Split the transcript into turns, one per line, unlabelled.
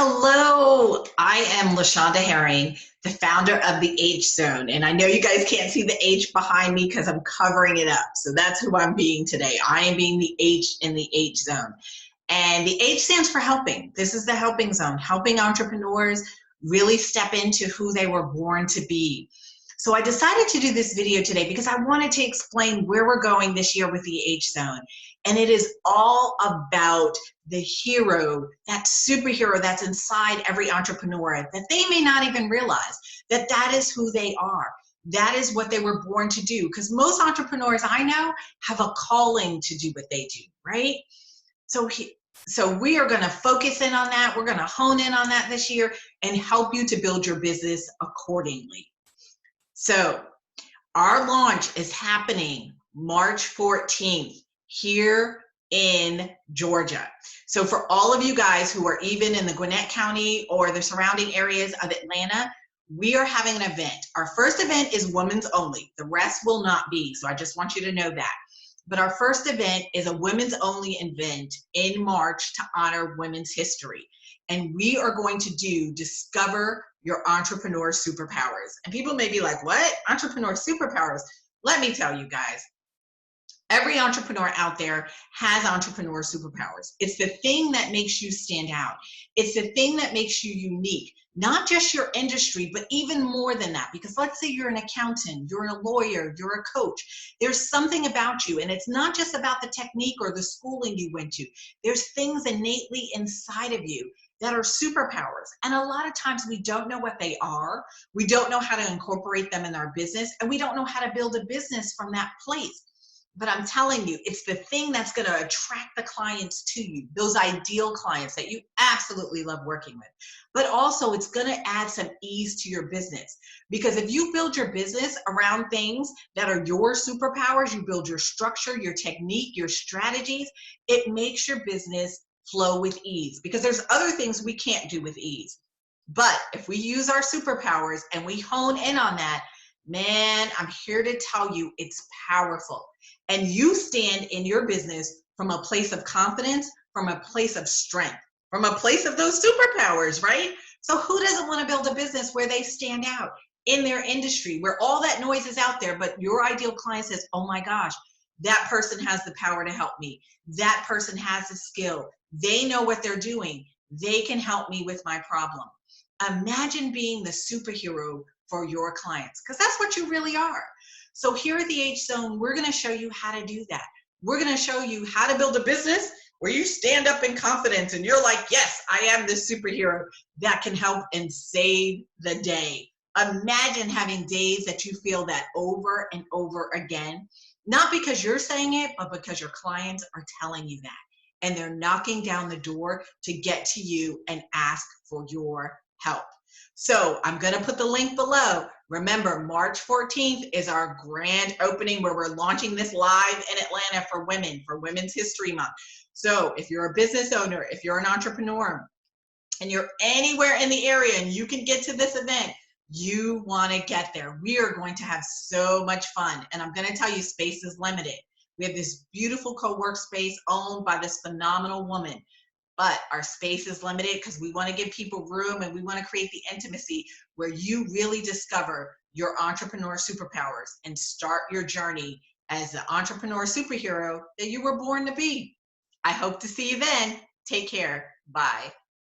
Hello, I am LaShonda Herring, the founder of the H Zone. And I know you guys can't see the H behind me because I'm covering it up. So that's who I'm being today. I am being the H in the H Zone. And the H stands for helping. This is the helping zone, helping entrepreneurs really step into who they were born to be. So I decided to do this video today because I wanted to explain where we're going this year with the H Zone. And it is all about the hero, that superhero that's inside every entrepreneur that they may not even realize that that is who they are. That is what they were born to do. Because most entrepreneurs I know have a calling to do what they do, right? So we are going to focus in on that. We're going to hone in on that this year and help you to build your business accordingly. So our launch is happening March 14th here in Georgia. So for all of you guys who are even in the Gwinnett County or the surrounding areas of Atlanta, we are having an event. Our first event is women's only. The rest will not be. So I just want you to know that. But our first event is a women's only event in March to honor women's history. And we are going to do Discover Your Entrepreneur Superpowers. And people may be like, what? Entrepreneur superpowers? Let me tell you guys. Every entrepreneur out there has entrepreneur superpowers. It's the thing that makes you stand out. It's the thing that makes you unique, not just your industry, but even more than that. Because let's say you're an accountant, you're a lawyer, you're a coach. There's something about you, and it's not just about the technique or the schooling you went to. There's things innately inside of you that are superpowers. And a lot of times we don't know what they are. We don't know how to incorporate them in our business, and we don't know how to build a business from that place. But I'm telling you, it's the thing that's going to attract the clients to you, those ideal clients that you absolutely love working with. But also, it's going to add some ease to your business. Because if you build your business around things that are your superpowers, you build your structure, your technique, your strategies, it makes your business flow with ease. Because there's other things we can't do with ease. But if we use our superpowers and we hone in on that, man, I'm here to tell you it's powerful. And you stand in your business from a place of confidence, from a place of strength, from a place of those superpowers, right? So who doesn't want to build a business where they stand out in their industry, where all that noise is out there, but your ideal client says, oh my gosh, that person has the power to help me. That person has the skill. They know what they're doing. They can help me with my problem. Imagine being the superhero for your clients, because that's what you really are. So here at the H Zone, we're going to show you how to do that. We're going to show you how to build a business where you stand up in confidence and you're like, yes, I am this superhero that can help and save the day. Imagine having days that you feel that over and over again, not because you're saying it, but because your clients are telling you that. And they're knocking down the door to get to you and ask for your help. So I'm going to put the link below. Remember, March 14th is our grand opening where we're launching this live in Atlanta for women, for Women's History Month. So if you're a business owner, if you're an entrepreneur, and you're anywhere in the area and you can get to this event, you want to get there. We are going to have so much fun. And I'm going to tell you, space is limited. We have this beautiful co-work space owned by this phenomenal woman. But our space is limited because we want to give people room and we want to create the intimacy where you really discover your entrepreneur superpowers and start your journey as the entrepreneur superhero that you were born to be. I hope to see you then. Take care. Bye.